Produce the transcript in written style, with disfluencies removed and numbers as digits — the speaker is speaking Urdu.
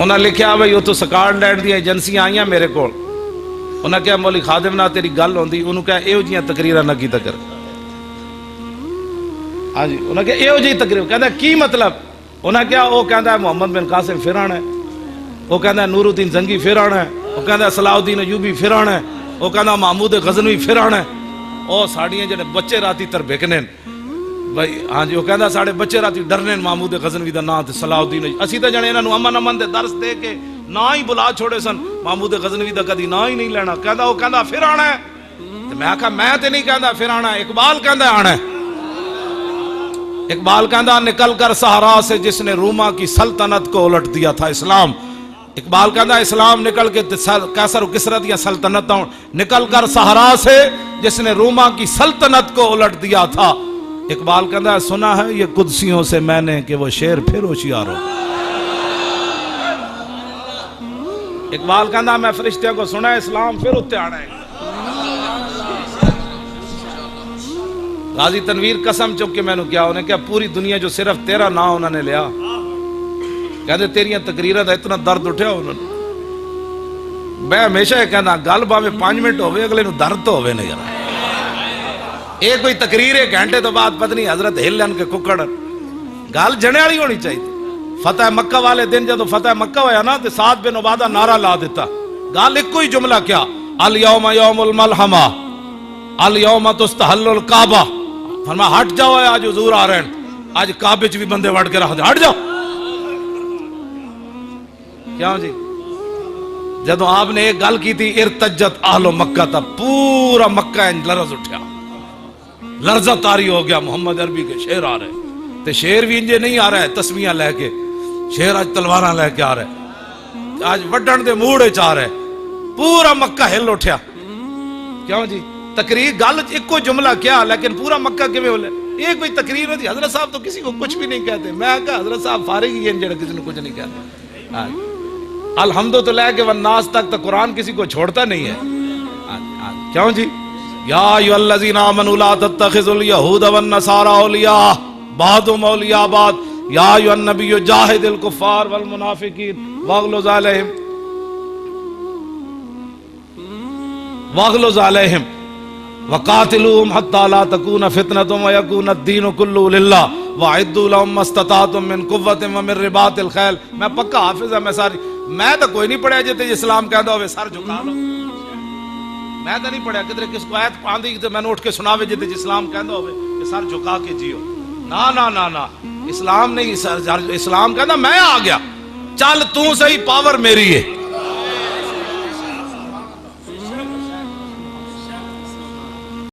انہیں لکھیا بھائی وہ تو سکاٹ لینڈ دیا ایجنسیاں آئیاں میرے کو، انہیں کہا مولی خادم نہ تیری گل ہوندی، انہوں کہا ایو جیاں تقریرہ نہ کی تکر، ہاں جی انہیں کہا ایو جی تقریر، کہتا کی مطلب؟ انہیں کہا وہ کہتا ہے محمد بن قاسم فرعون ہے، وہ کہتا ہے نور الدین زنگی فرعون ہے، وہ کہتا ہے صلاح الدین ایوبی فرعون ہے، وہ کہتا ہے محمود غزنوی فرعون ہے، اور ساڑیاں جڑے بچے راتی تربیکنے بھائی، ہاں جی وہ کہتا ساڑے بچے راتی ڈرنے محمود غزنوی دا نام تے صلاح الدین، اسی تے جنے انہاں نو امن دے درس دے کے نہ ہی بلا چھوڑے سن، محمود غزنوی دا کدی نہ ہی نہیں لینا، کہتا وہ کہتا فرعون ہے، تے میں کہا میں تے نہیں کہتا فرعون ہے، اقبال کہتا آنا ہے، اقبال کہتا نکل کر صحرا سے جس نے روما کی سلطنت کو الٹ دیا تھا اسلام، اقبال کہتا اسلام نکل کے قیصر و کسریٰ دیا سلطنت نکل کر صحرا سے جس نے روما کی سلطنت کو الٹ دیا تھا، اقبال کہتا ہے سنا ہے یہ قدسیوں سے میں نے کہ وہ شیر پھر ہوشیار ہو، اقبال کہتا میں فرشتوں کو سنا ہے اسلام پھر اتے آنا ہے۔ غازی تنویر قسم چک کے میں نے کیا انہیں کیا پوری دنیا جو صرف تیرا نام انہوں نے لیا، کہتے تیریاں تقریرہ دا اتنا درد اٹھیا انہوں نے، میں ہمیشہ یہ کہنا گل باویں 5 منٹ ہوئے اگلے نو درد تو ہوئے نہیں یار، ایک کوئی تقریر 1 گھنٹے تو بعد پتہ نہیں حضرت ہلن کے ککڑ گل جنے والی ہونی چاہیے۔ فتح مکہ والے دن جب فتح مکہ ہویا نا تو سعد بن عبادہ نعرہ لا دیتا، گل ایک کوئی جملہ کیا الیوم یوم الملحمہ الیوم تستحل الکعبہ، فرمایا ہٹ جاؤ آج حضور آ رہے ہیں، آج کعبے چ بھی بندے وڑ کے رکھ دے، ہٹ جاؤ۔ کیوں جی جدو آپ نے ایک گل کی تھی ارتجت اہل مکہ تھا، پورا مکہ لرز اٹھیا، لرزہ طاری ہو گیا، محمد عربی کے شیر آ رہے تے شیر بھی انجے نہیں آ رہا ہے تسمیہ لے کے، شیر آج تلواراں لے کے آ رہا ہے، آج وڈن دے موڑے چاہ رہے، پورا مکہ ہل اٹھیا۔ کیوں جی تقریر گل ایک کوئی جملہ کیا لیکن پورا مکہ کیویں ہولے، ایک کوئی تقریر ہوتی، حضرت صاحب تو کسی کو کچھ بھی نہیں کہتے، میں کہا حضرت صاحب فارغ ہی ہیں جڑے کسی نے کچھ نہیں کہتے، الحمد تو لے کے والناس تک تو قرآن کسی کو چھوڑتا نہیں ہے۔ کیوں جی یا ایھا الذین آمنوا لا تتخذوا اليہود والنصارى اولیاء بعضهم اولیاء بعض یا ایھا النبی جاہد الکفار والمنافقین واغلظ علیہم وقاتلوہم حتی لا تکون فتنۃ ویکون الدین کلہ للہ وَأَعِدُّوا لَهُم مَّا اسْتَطَعْتُم مِّن قُوَّةٍ وَمِن رِّبَاطِ الْخَيْلِ، میں پکا حافظ ہے، میں تو کوئی نہیں پڑھیا جتے اسلام کہندا ہوئے سر جھکا لو، میں تو نہیں پڑھیا کدھر کس کو آیت آندی تے میں نے اٹھ کے سناوے جتے اسلام کہندا ہوئے کہ سر جھکا کے جیو، نا نا نا نا اسلام نہیں، اسلام کہندا میں آ گیا، چل تو صحیح پاور میری ہے۔